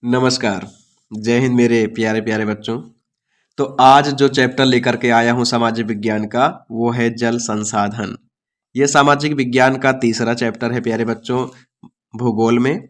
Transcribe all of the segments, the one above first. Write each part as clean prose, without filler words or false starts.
नमस्कार। जय हिंद मेरे प्यारे प्यारे बच्चों। तो आज जो चैप्टर लेकर के आया हूँ सामाजिक विज्ञान का वो है जल संसाधन। ये सामाजिक विज्ञान का तीसरा चैप्टर है प्यारे बच्चों, भूगोल में,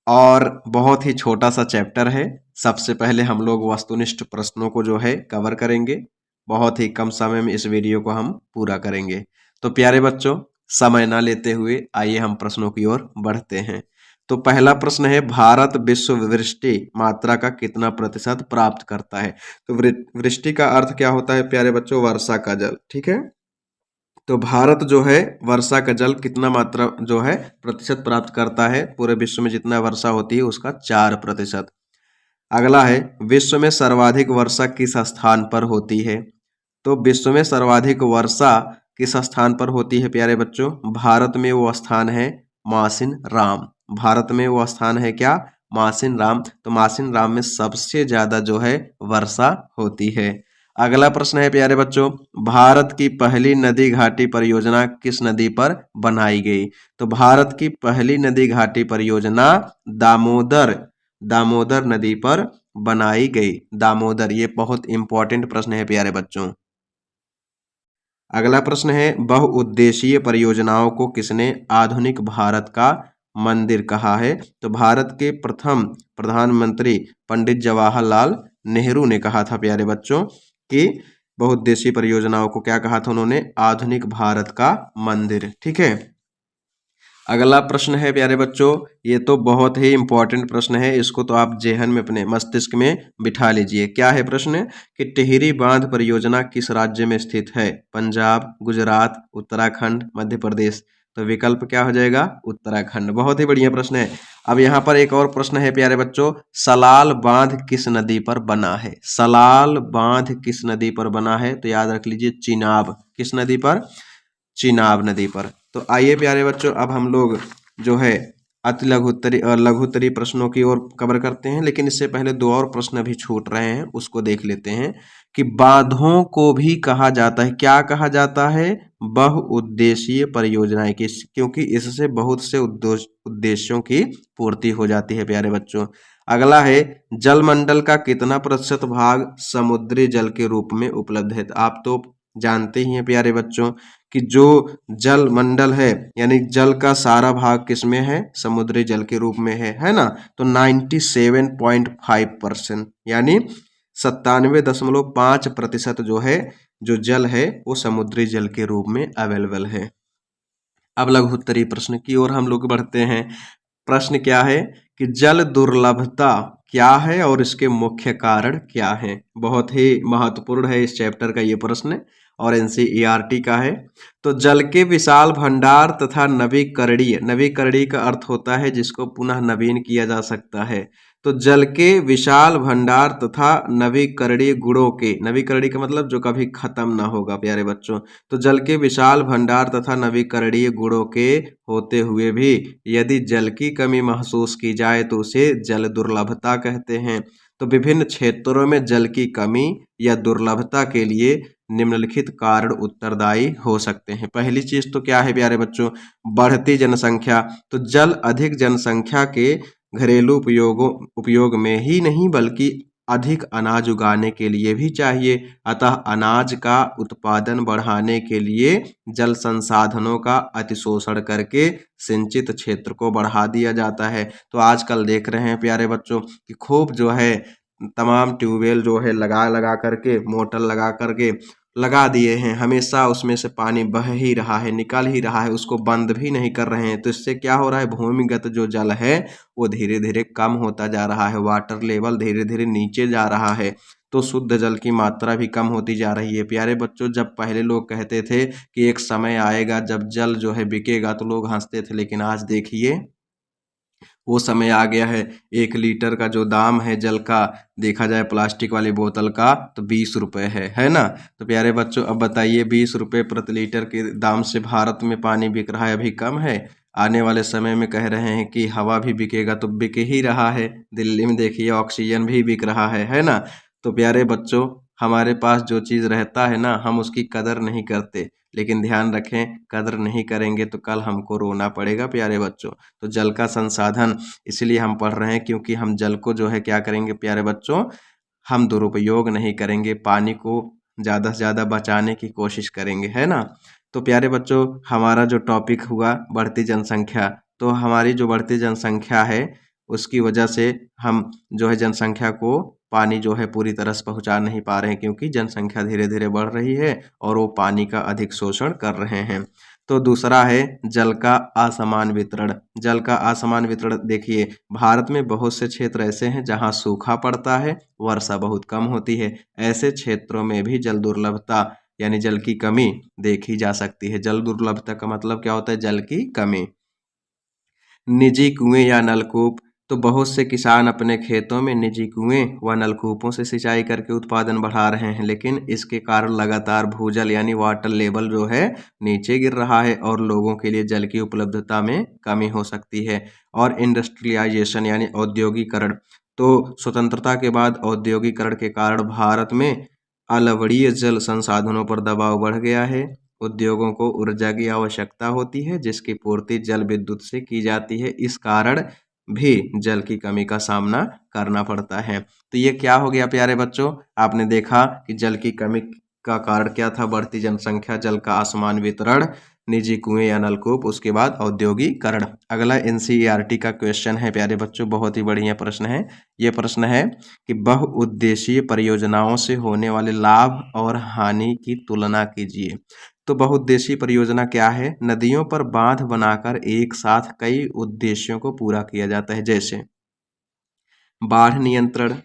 और बहुत ही छोटा सा चैप्टर है। सबसे पहले हम लोग वस्तुनिष्ठ प्रश्नों को जो है कवर करेंगे। बहुत ही कम समय में इस वीडियो को हम पूरा करेंगे। तो प्यारे बच्चों, समय ना लेते हुए आइए हम प्रश्नों की ओर बढ़ते हैं। तो पहला प्रश्न है, भारत विश्व वृष्टि मात्रा का कितना प्रतिशत प्राप्त करता है। तो वृष्टि का अर्थ क्या होता है प्यारे बच्चों? वर्षा का जल। ठीक है, तो भारत जो है वर्षा का जल कितना मात्रा जो है प्रतिशत प्राप्त करता है? पूरे विश्व में जितना वर्षा होती है उसका 4%। अगला है, विश्व में सर्वाधिक वर्षा किस स्थान पर होती है। तो विश्व में सर्वाधिक वर्षा किस स्थान पर होती है प्यारे बच्चों? भारत में वो स्थान है मासिन राम। भारत में वो स्थान है क्या? मासिन राम। तो मासिन राम में सबसे ज्यादा जो है वर्षा होती है। अगला प्रश्न है प्यारे बच्चों, भारत की पहली नदी घाटी परियोजना किस नदी पर बनाई गई। तो भारत की पहली नदी घाटी परियोजना दामोदर दामोदर नदी पर बनाई गई। दामोदर, ये बहुत इंपॉर्टेंट प्रश्न है प्यारे बच्चों। अगला प्रश्न है, बहुउद्देशीय परियोजनाओं को किसने आधुनिक भारत का मंदिर कहा है। तो भारत के प्रथम प्रधानमंत्री पंडित जवाहरलाल नेहरू ने कहा था प्यारे बच्चों कि बहुउद्देशीय परियोजनाओं को क्या कहा था उन्होंने? आधुनिक भारत का मंदिर। ठीक है, अगला प्रश्न है प्यारे बच्चों, ये तो बहुत ही इंपॉर्टेंट प्रश्न है, इसको तो आप जेहन में अपने मस्तिष्क में बिठा लीजिए। क्या है प्रश्न? कि टिहरी बांध परियोजना किस राज्य में स्थित है? पंजाब, गुजरात, उत्तराखंड, मध्य प्रदेश। तो विकल्प क्या हो जाएगा? उत्तराखंड। बहुत ही बढ़िया प्रश्न है। अब यहाँ पर एक और प्रश्न है प्यारे बच्चों, सलाल बांध किस नदी पर बना है। सलाल बांध किस नदी पर बना है? तो याद रख लीजिए, चिनाब। किस नदी पर? चिनाब नदी पर। तो आइए प्यारे बच्चों, अब हम लोग जो है अति लघुत्तरी और लघुत्तरी प्रश्नों की ओर कवर करते हैं, लेकिन इससे पहले दो और प्रश्न भी छूट रहे हैं, उसको देख लेते हैं। कि बांधों को भी कहा जाता है, क्या कहा जाता है? बहुउद्देशीय परियोजनाएं। क्योंकि इससे बहुत से उद्देश्यों की पूर्ति हो जाती है प्यारे बच्चों। अगला है, जलमंडल का कितना प्रतिशत भाग समुद्री जल के रूप में उपलब्ध है। आप तो जानते ही हैं प्यारे बच्चों कि जो जल मंडल है यानी जल का सारा भाग किसमें है? समुद्री जल के रूप में है ना। तो 97.5% यानी 97.5% जो है, जो जल है वो समुद्री जल के रूप में अवेलेबल है। अब लघुत्तरी प्रश्न की ओर हम लोग बढ़ते हैं। प्रश्न क्या है कि जल दुर्लभता क्या है और इसके मुख्य कारण क्या है। बहुत ही महत्वपूर्ण है इस चैप्टर का ये प्रश्न, और एनसीईआरटी का है। तो जल के विशाल भंडार तथा नवीकरणीय, नवीकरणीय का अर्थ होता है जिसको पुनः नवीन किया जा सकता है। तो जल के विशाल भंडार तथा नवीकरणीय गुणों के, नवीकरणीय का मतलब जो कभी खत्म ना होगा प्यारे बच्चों। तो जल के विशाल भंडार तथा नवीकरणीय गुणों के होते हुए भी यदि जल की कमी महसूस की जाए तो उसे जल दुर्लभता कहते हैं। तो विभिन्न क्षेत्रों में जल की कमी या दुर्लभता के लिए निम्नलिखित कारण उत्तरदायी हो सकते हैं। पहली चीज तो क्या है प्यारे बच्चों? बढ़ती जनसंख्या। तो जल अधिक जनसंख्या के घरेलू उपयोग में ही नहीं बल्कि अधिक अनाज उगाने के लिए भी चाहिए। अतः अनाज का उत्पादन बढ़ाने के लिए जल संसाधनों का अतिशोषण करके सिंचित क्षेत्र को बढ़ा दिया जाता है। तो आजकल देख रहे हैं प्यारे बच्चों कि खूब जो है तमाम ट्यूबवेल जो है लगा लगा करके, मोटर लगा करके लगा दिए हैं, हमेशा उसमें से पानी बह ही रहा है, निकल ही रहा है, उसको बंद भी नहीं कर रहे हैं। तो इससे क्या हो रहा है? भूमिगत जो जल है वो धीरे धीरे कम होता जा रहा है, वाटर लेवल धीरे धीरे नीचे जा रहा है। तो शुद्ध जल की मात्रा भी कम होती जा रही है प्यारे बच्चों। जब पहले लोग कहते थे कि एक समय आएगा जब जल जो है बिकेगा, तो लोग हंसते थे, लेकिन आज देखिए वो समय आ गया है। 1 लीटर का जो दाम है जल का, देखा जाए प्लास्टिक वाली बोतल का, तो 20 रुपये है ना। तो प्यारे बच्चों, अब बताइए 20 रुपये प्रति लीटर के दाम से भारत में पानी बिक रहा है, अभी कम है। आने वाले समय में कह रहे हैं कि हवा भी बिकेगा, तो बिक ही रहा है। दिल्ली में देखिए ऑक्सीजन भी बिक रहा है ना। तो प्यारे बच्चों, हमारे पास जो चीज़ रहता है ना, हम उसकी कदर नहीं करते, लेकिन ध्यान रखें कदर नहीं करेंगे तो कल हमको रोना पड़ेगा प्यारे बच्चों। तो जल का संसाधन इसलिए हम पढ़ रहे हैं क्योंकि हम जल को जो है क्या करेंगे प्यारे बच्चों, हम दुरुपयोग नहीं करेंगे, पानी को ज़्यादा से ज़्यादा बचाने की कोशिश करेंगे, है ना। तो प्यारे बच्चों, हमारा जो टॉपिक हुआ बढ़ती जनसंख्या, तो हमारी जो बढ़ती जनसंख्या है उसकी वजह से हम जो है जनसंख्या को पानी जो है पूरी तरह से पहुंचा नहीं पा रहे हैं, क्योंकि जनसंख्या धीरे धीरे बढ़ रही है और वो पानी का अधिक शोषण कर रहे हैं। तो दूसरा है जल का असमान वितरण। जल का असमान वितरण देखिए, भारत में बहुत से क्षेत्र ऐसे हैं जहां सूखा पड़ता है, वर्षा बहुत कम होती है। ऐसे क्षेत्रों में भी जल दुर्लभता यानी जल की कमी देखी जा सकती है। जल दुर्लभता का मतलब क्या होता है? जल की कमी। निजी कुएं या नलकूप, तो बहुत से किसान अपने खेतों में निजी कुएं व नलकूपों से सिंचाई करके उत्पादन बढ़ा रहे हैं, लेकिन इसके कारण लगातार भूजल यानी वाटर लेवल जो है नीचे गिर रहा है और लोगों के लिए जल की उपलब्धता में कमी हो सकती है। और इंडस्ट्रियलाइजेशन यानी औद्योगिकरण, तो स्वतंत्रता के बाद औद्योगिकरण के कारण भारत में अलवड़ीय जल संसाधनों पर दबाव बढ़ गया है। उद्योगों को ऊर्जा की आवश्यकता होती है जिसकी पूर्ति जल विद्युत से की जाती है। इस कारण भी जल की कमी का सामना करना पड़ता है। तो ये क्या हो गया प्यारे बच्चों, आपने देखा कि जल की कमी का कारण क्या था? बढ़ती जनसंख्या, जल का असमान वितरण, निजी कुएं या नलकूप, उसके बाद औद्योगिकरण। अगला एनसीईआरटी का क्वेश्चन है प्यारे बच्चों, बहुत ही बढ़िया प्रश्न है। ये प्रश्न है कि बहुउद्देशीय परियोजनाओं से होने वाले लाभ और हानि की तुलना कीजिए। तो बहुउद्देशीय परियोजना क्या है? नदियों पर बांध बनाकर एक साथ कई उद्देश्यों को पूरा किया जाता है, जैसे बाढ़ नियंत्रण,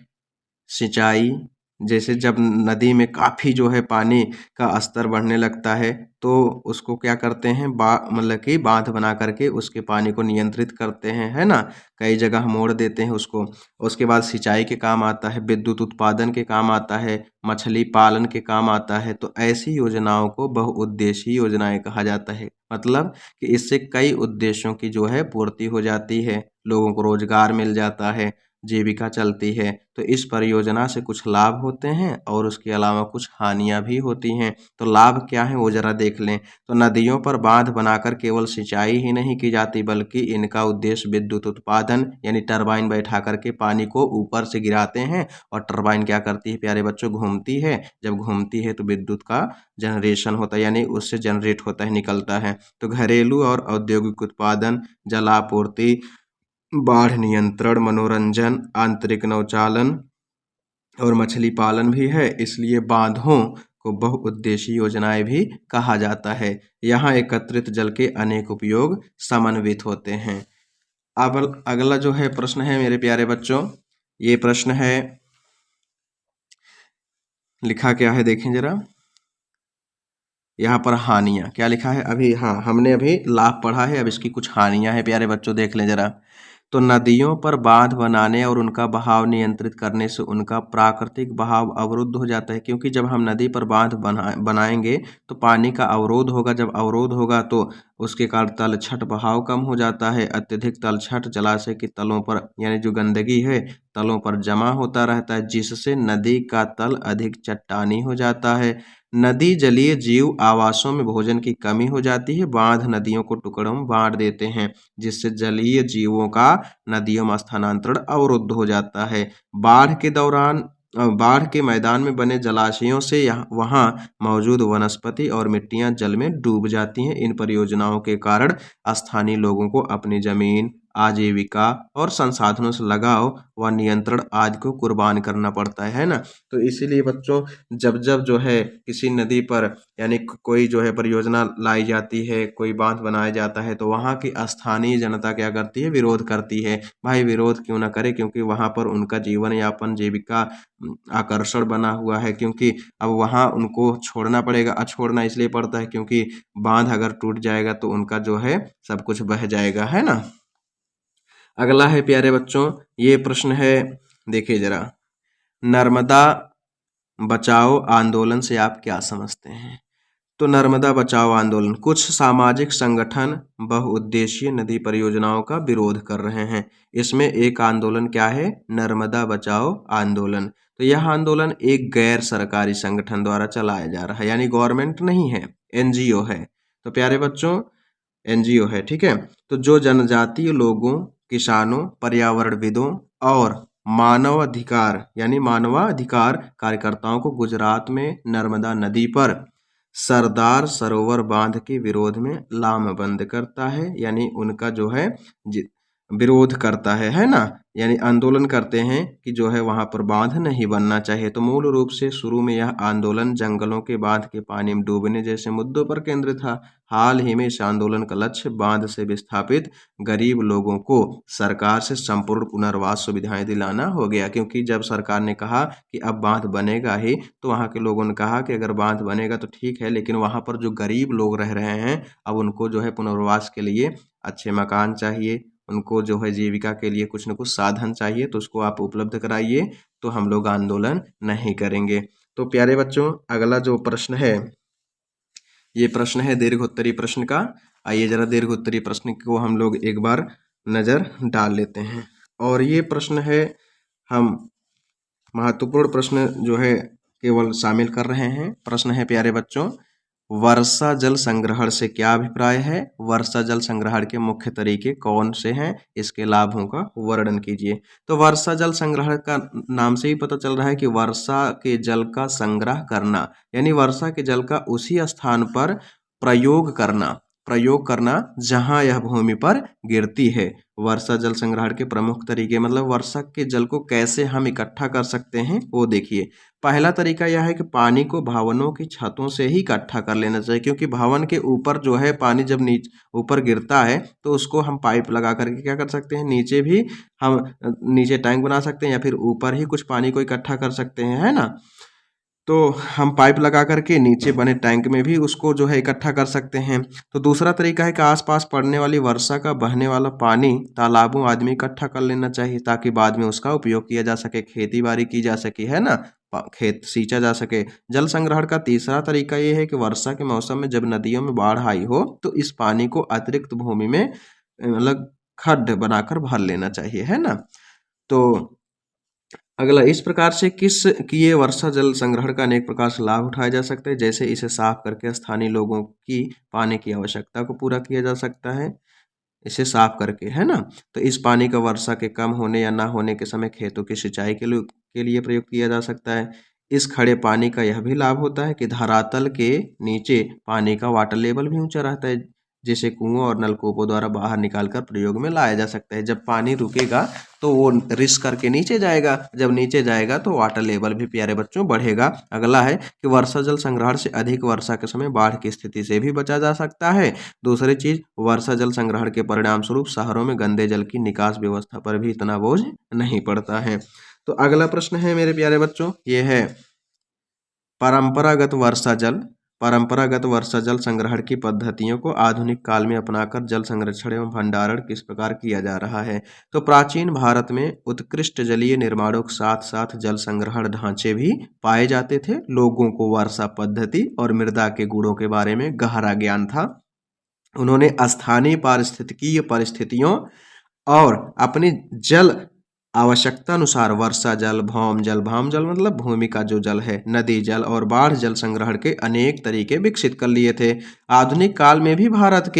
सिंचाई। जैसे जब नदी में काफ़ी जो है पानी का स्तर बढ़ने लगता है तो उसको क्या करते हैं, मतलब कि बांध बना करके उसके पानी को नियंत्रित करते हैं, है ना। कई जगह मोड़ देते हैं उसको। उसके बाद सिंचाई के काम आता है, विद्युत उत्पादन के काम आता है, मछली पालन के काम आता है। तो ऐसी योजनाओं को बहुउद्देशीय योजनाएं कहा जाता है। मतलब कि इससे कई उद्देश्यों की जो है पूर्ति हो जाती है, लोगों को रोजगार मिल जाता है, जीविका चलती है। तो इस परियोजना से कुछ लाभ होते हैं और उसके अलावा कुछ हानियां भी होती हैं। तो लाभ क्या है वो जरा देख लें। तो नदियों पर बांध बनाकर केवल सिंचाई ही नहीं की जाती, बल्कि इनका उद्देश्य विद्युत उत्पादन यानी टरबाइन बैठा करके पानी को ऊपर से गिराते हैं और टरबाइन क्या करती है प्यारे बच्चों, घूमती है। जब घूमती है तो विद्युत का जनरेशन होता है, यानी उससे जनरेट होता है, निकलता है। तो घरेलू और औद्योगिक उत्पादन, जलापूर्ति, बाढ़ नियंत्रण, मनोरंजन, आंतरिक नौचालन और मछली पालन भी है। इसलिए बांधों को बहुउद्देशीय योजनाएं भी कहा जाता है। यहाँ एकत्रित जल के अनेक उपयोग समन्वित होते हैं। अब अगला जो है प्रश्न है मेरे प्यारे बच्चों, ये प्रश्न है, लिखा क्या है देखें जरा। यहाँ पर हानियां क्या लिखा है अभी, हाँ हमने अभी लाभ पढ़ा है, अब इसकी कुछ हानियां हैं प्यारे बच्चों, देख लें जरा। तो नदियों पर बांध बनाने और उनका बहाव नियंत्रित करने से उनका प्राकृतिक बहाव अवरुद्ध हो जाता है, क्योंकि जब हम नदी पर बांध बनाएंगे तो पानी का अवरोध होगा। जब अवरोध होगा तो उसके कारण तलछट बहाव कम हो जाता है। अत्यधिक तलछट जलाशय के तलों पर यानी जो गंदगी है तलों पर जमा होता रहता है, जिससे नदी का तल अधिक चट्टानी हो जाता है। नदी जलीय जीव आवासों में भोजन की कमी हो जाती है। बांध नदियों को टुकड़ों में बांट देते हैं, जिससे जलीय जीवों का नदियों में स्थानांतरण अवरुद्ध हो जाता है। बाढ़ के दौरान बाढ़ के मैदान में बने जलाशयों से वहां मौजूद वनस्पति और मिट्टियां जल में डूब जाती हैं। इन परियोजनाओं के कारण स्थानीय लोगों को अपनी जमीन, आजीविका और संसाधनों से लगाव व नियंत्रण आदि को कुर्बान करना पड़ता है ना। तो इसीलिए बच्चों, जब जब जो है किसी नदी पर यानी कोई जो है परियोजना लाई जाती है, कोई बांध बनाया जाता है, तो वहाँ की स्थानीय जनता क्या करती है, विरोध करती है। भाई विरोध क्यों ना करे, क्योंकि वहाँ पर उनका जीवन यापन, जीविका आकर्षण बना हुआ है। क्योंकि अब वहाँ उनको छोड़ना पड़ेगा। छोड़ना इसलिए पड़ता है क्योंकि बांध अगर टूट जाएगा तो उनका जो है सब कुछ बह जाएगा, है ना। अगला है प्यारे बच्चों, ये प्रश्न है, देखिए जरा, नर्मदा बचाओ आंदोलन से आप क्या समझते हैं? तो नर्मदा बचाओ आंदोलन, कुछ सामाजिक संगठन बहुउद्देशीय नदी परियोजनाओं का विरोध कर रहे हैं। इसमें एक आंदोलन क्या है? नर्मदा बचाओ आंदोलन। तो यह आंदोलन एक गैर सरकारी संगठन द्वारा चलाया जा रहा है, यानी गवर्नमेंट नहीं है, एनजीओ है। तो प्यारे बच्चों एनजीओ है, ठीक है। तो जो जनजातीय लोगों, किसानों, पर्यावरणविदों और मानवाधिकार यानी मानवाधिकार कार्यकर्ताओं को गुजरात में नर्मदा नदी पर सरदार सरोवर बांध के विरोध में लामबंद करता है, यानी उनका जो है विरोध करता है ना, यानी आंदोलन करते हैं कि जो है वहां पर बांध नहीं बनना चाहिए। तो मूल रूप से शुरू में यह आंदोलन जंगलों के बांध के पानी में डूबने जैसे मुद्दों पर केंद्रित था। हाल ही में इस आंदोलन का लक्ष्य बांध से विस्थापित गरीब लोगों को सरकार से संपूर्ण पुनर्वास सुविधाएं दिलाना हो गया, क्योंकि जब सरकार ने कहा कि अब बांध बनेगा ही, तो वहां के लोगों ने कहा कि अगर बांध बनेगा तो ठीक है, लेकिन वहां पर जो गरीब लोग रह रहे हैं अब उनको जो है पुनर्वास के लिए अच्छे मकान चाहिए, उनको जो है जीविका के लिए कुछ न कुछ साधन चाहिए, तो उसको आप उपलब्ध कराइए, तो हम लोग आंदोलन नहीं करेंगे। तो प्यारे बच्चों अगला जो प्रश्न है, ये प्रश्न है दीर्घोत्तरी प्रश्न का। आइए जरा दीर्घोत्तरी प्रश्न को हम लोग एक बार नजर डाल लेते हैं। और ये प्रश्न है, हम महत्वपूर्ण प्रश्न जो है केवल शामिल कर रहे हैं। प्रश्न है प्यारे बच्चों, वर्षा जल संग्रहण से क्या अभिप्राय है? वर्षा जल संग्रहण के मुख्य तरीके कौन से हैं? इसके लाभों का वर्णन कीजिए। तो वर्षा जल संग्रहण का नाम से ही पता चल रहा है कि वर्षा के जल का संग्रह करना, यानी वर्षा के जल का उसी स्थान पर प्रयोग करना जहां यह भूमि पर गिरती है। वर्षा जल संग्रहण के प्रमुख तरीके, मतलब वर्षा के जल को कैसे हम इकट्ठा कर सकते हैं वो देखिए। पहला तरीका यह है कि पानी को भवनों की छतों से ही इकट्ठा कर लेना चाहिए, क्योंकि भवन के ऊपर जो है पानी जब नीचे ऊपर गिरता है तो उसको हम पाइप लगा करके क्या कर सकते हैं, नीचे भी हम नीचे टैंक बना सकते हैं, या फिर ऊपर ही कुछ पानी को इकट्ठा कर सकते हैं, है ना। तो हम पाइप लगा करके नीचे बने टैंक में भी उसको जो है इकट्ठा कर सकते हैं। तो दूसरा तरीका है कि आसपास पड़ने वाली वर्षा का बहने वाला पानी तालाबों आदि में इकट्ठा कर लेना चाहिए, ताकि बाद में उसका उपयोग किया जा सके, खेती बाड़ी की जा सके, है ना, खेत सींचा जा सके। जल संग्रहण का तीसरा तरीका ये है कि वर्षा के मौसम में जब नदियों में बाढ़ आई हो तो इस पानी को अतिरिक्त भूमि में मतलब खड्ड बनाकर भर लेना चाहिए, है ना। तो अगला, इस प्रकार से किस किए वर्षा जल संग्रहण का अनेक प्रकार से लाभ उठाया जा सकता है, जैसे इसे साफ करके स्थानीय लोगों की पानी की आवश्यकता को पूरा किया जा सकता है, इसे साफ करके, है ना। तो इस पानी का वर्षा के कम होने या ना होने के समय खेतों की सिंचाई के लिए प्रयोग किया जा सकता है। इस खड़े पानी का यह भी लाभ होता है कि धरातल के नीचे पानी का वाटर लेवल भी ऊंचा रहता है, जिसे कुओं और नलकूपों द्वारा बाहर निकालकर प्रयोग में लाया जा सकता है। जब पानी रुकेगा तो वो रिस करके नीचे जाएगा, जब नीचे जाएगा तो वाटर लेवल भी प्यारे बच्चों बढ़ेगा। अगला है कि वर्षा जल संग्रहण से अधिक वर्षा के समय बाढ़ की स्थिति से भी बचा जा सकता है। दूसरी चीज, वर्षा जल संग्रहण के परिणाम स्वरूप शहरों में गंदे जल की निकास व्यवस्था पर भी इतना बोझ नहीं पड़ता है। तो अगला प्रश्न है मेरे प्यारे बच्चों, ये है परंपरागत वर्षा जल संग्रहण की पद्धतियों को आधुनिक काल में अपनाकर जल संरक्षण एवं भंडारण किस प्रकार किया जा रहा है। तो प्राचीन भारत में उत्कृष्ट जलीय निर्माणों के साथ साथ जल संग्रहण ढांचे भी पाए जाते थे। लोगों को वर्षा पद्धति और मृदा के गुणों के बारे में गहरा ज्ञान था। उन्होंने स्थानीय पारिस्थितिकीय परिस्थितियों और अपनी जल आवश्यकता अनुसार वर्षा जल, भौम जल मतलब भूमि का जो जल है, नदी जल और बाढ़ जल संग्रहण के अनेक तरीके विकसित कर लिए थे। आधुनिक काल में भी भारत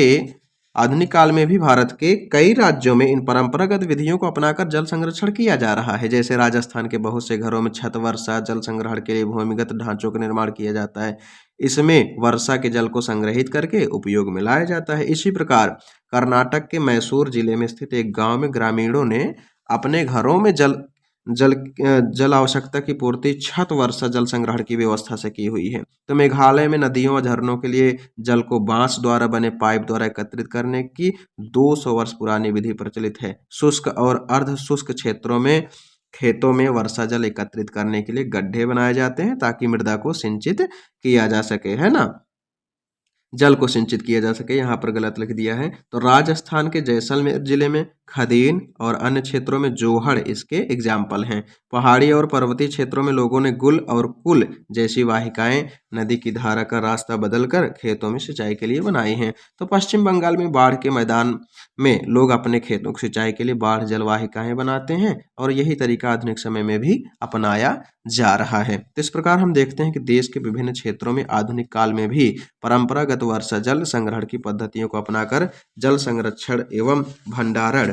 के कई राज्यों में इन परंपरागत विधियों को अपनाकर जल संरक्षण किया जा रहा है। जैसे राजस्थान के बहुत से घरों में छत वर्षा जल संग्रहण के लिए भूमिगत ढांचों का निर्माण किया जाता है। इसमें वर्षा के जल को संग्रहित करके उपयोग में लाया जाता है। इसी प्रकार कर्नाटक के मैसूर जिले में स्थित एक गांव में ग्रामीणों ने अपने घरों में जल आवश्यकता की पूर्ति छत वर्षा जल संग्रहण की व्यवस्था से की हुई है। तो मेघालय में नदियों और झरनों के लिए जल को बांस द्वारा बने पाइप द्वारा एकत्रित करने की 200 वर्ष पुरानी विधि प्रचलित है। शुष्क और अर्ध शुष्क क्षेत्रों में खेतों में वर्षा जल एकत्रित करने के लिए गड्ढे बनाए जाते हैं ताकि मृदा को सिंचित किया जा सके, है ना। जल को सिंचित किया जा सके, यहाँ पर गलत लिख दिया है। तो राजस्थान के जैसलमेर जिले में खदीन और अन्य क्षेत्रों में जोहड़ इसके एग्जाम्पल हैं। पहाड़ी और पर्वतीय क्षेत्रों में लोगों ने गुल और कुल जैसी वाहिकाएं नदी की धारा का रास्ता बदलकर खेतों में सिंचाई के लिए बनाई हैं। तो पश्चिम बंगाल में बाढ़ के मैदान में लोग अपने खेतों की सिंचाई के लिए बाढ़ जल वाहिकाएं बनाते हैं और यही तरीका आधुनिक समय में भी अपनाया जा रहा है। तो इस प्रकार हम देखते हैं कि देश के विभिन्न क्षेत्रों में आधुनिक काल में भी परंपरागत वर्षा जल संग्रहण की पद्धतियों को अपनाकर जल संरक्षण एवं भंडारण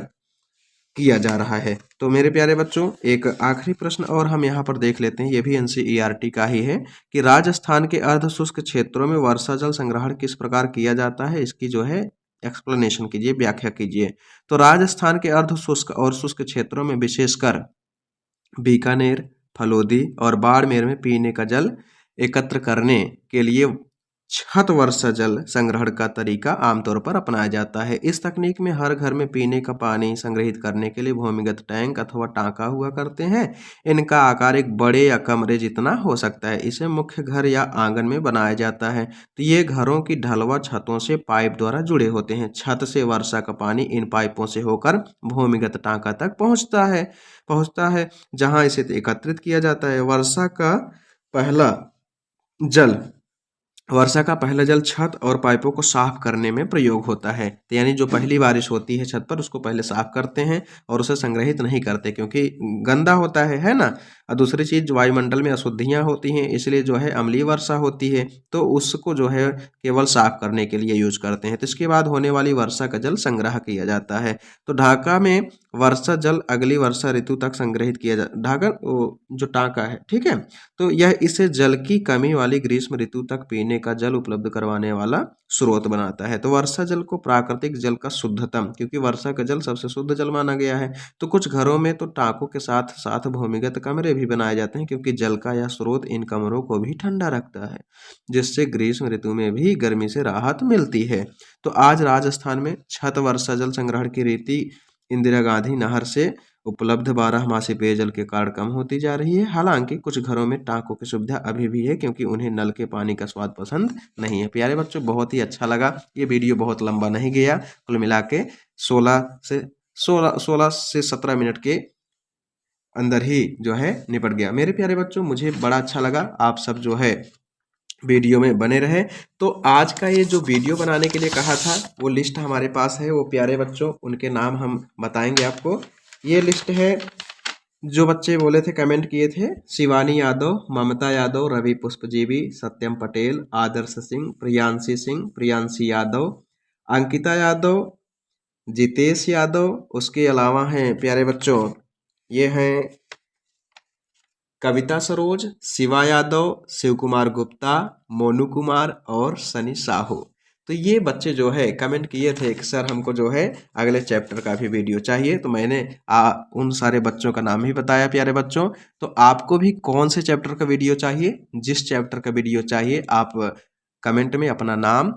किया जा रहा है। तो मेरे प्यारे बच्चों, एक आखिरी प्रश्न और हम यहाँ पर देख लेते हैं, ये भी एनसीईआरटी का ही है कि राजस्थान के अर्ध शुष्क क्षेत्रों में वर्षा जल संग्रहण किस प्रकार किया जाता है, इसकी जो है एक्सप्लेनेशन कीजिए, व्याख्या कीजिए। तो राजस्थान के अर्ध शुष्क और शुष्क क्षेत्रों में विशेषकर बीकानेर, फलोदी और बाड़मेर में पीने का जल एकत्र करने के लिए छत वर्षा जल संग्रहण का तरीका आमतौर पर अपनाया जाता है। इस तकनीक में हर घर में पीने का पानी संग्रहित करने के लिए भूमिगत टैंक अथवा टांका हुआ करते हैं। इनका आकार एक बड़े या कमरे जितना हो सकता है। इसे मुख्य घर या आंगन में बनाया जाता है। तो ये घरों की ढलवा छतों से पाइप द्वारा जुड़े होते हैं। छत से वर्षा का पानी इन पाइपों से होकर भूमिगत टांका तक पहुंचता है जहां इसे एकत्रित किया जाता है। वर्षा का पहला जल छत और पाइपों को साफ करने में प्रयोग होता है। तो यानी जो पहली बारिश होती है छत पर, उसको पहले साफ करते हैं और उसे संग्रहित नहीं करते क्योंकि गंदा होता है ना। और दूसरी चीज, वायुमंडल में अशुद्धियां होती हैं, इसलिए जो है अम्लीय वर्षा होती है, तो उसको जो है केवल साफ करने के लिए यूज करते हैं। तो इसके बाद होने वाली वर्षा का जल संग्रह किया जाता है। तो ढाका में वर्षा जल अगली वर्षा ऋतु तक संग्रहित किया जाता है। ढाका जो टांका है, ठीक है, तो यह इसे जल की कमी वाली ग्रीष्म ऋतु तक पीने का जल उपलब्ध करवाने वाला स्रोत बनाता है। तो वर्षा जल को प्राकृतिक जल का शुद्धतम, क्योंकि वर्षा का जल सबसे शुद्ध जल माना गया है। तो कुछ घरों में तो टांकों के साथ साथ भूमिगत कमरे भी बनाए जाते हैं क्योंकि जल का यह स्रोत इन कमरों को भी ठंडा रखता है, जिससे ग्रीष्म ऋतु में भी गर्मी से राहत मिलती है। तो आज राजस्थान में छत वर्षा जल संग्रहण की रीति इंदिरा गांधी नहर से उपलब्ध 12 मासी पेयजल के कारण कम होती जा रही है। हालांकि कुछ घरों में टांकों की सुविधा अभी भी है क्योंकि उन्हें नल के पानी का स्वाद पसंद नहीं है। प्यारे बच्चों, बहुत ही अच्छा लगा, ये वीडियो बहुत लंबा नहीं गया, कुल मिला के 16 से 17 मिनट के अंदर ही जो है निपट गया। मेरे प्यारे बच्चों, मुझे बड़ा अच्छा लगा, आप सब जो है वीडियो में बने रहे। तो आज का ये जो वीडियो बनाने के लिए कहा था वो लिस्ट हमारे पास है। वो प्यारे बच्चों, उनके नाम हम बताएंगे आपको। ये लिस्ट है जो बच्चे बोले थे, कमेंट किए थे: शिवानी यादव, ममता यादव, रवि पुष्पजीवी, सत्यम पटेल, आदर्श सिंह, प्रियांशी यादव, अंकिता यादव, जितेश यादव। उसके अलावा हैं प्यारे बच्चों, ये हैं कविता सरोज, शिवा यादव, शिव कुमार गुप्ता, मोनू कुमार और सनी साहू। तो ये बच्चे जो है कमेंट किए थे कि सर हमको जो है अगले चैप्टर का भी वीडियो चाहिए। तो मैंने उन सारे बच्चों का नाम ही बताया प्यारे बच्चों। तो आपको भी कौन से चैप्टर का वीडियो चाहिए, जिस चैप्टर का वीडियो चाहिए आप कमेंट में अपना नाम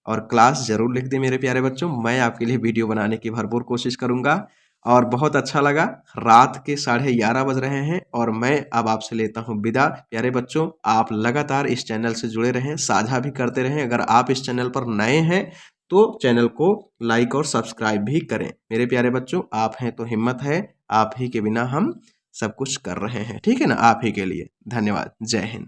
और क्लास जरूर लिख दें मेरे प्यारे बच्चों। मैं आपके लिए वीडियो बनाने की भरपूर कोशिश करूँगा। और बहुत अच्छा लगा, रात के 11:30 बज रहे हैं और मैं अब आपसे लेता हूं विदा। प्यारे बच्चों, आप लगातार इस चैनल से जुड़े रहें, साझा भी करते रहें। अगर आप इस चैनल पर नए हैं तो चैनल को लाइक और सब्सक्राइब भी करें। मेरे प्यारे बच्चों, आप हैं तो हिम्मत है, आप ही के बिना हम सब कुछ कर रहे हैं, ठीक है ना। आप ही के लिए धन्यवाद। जय हिंद।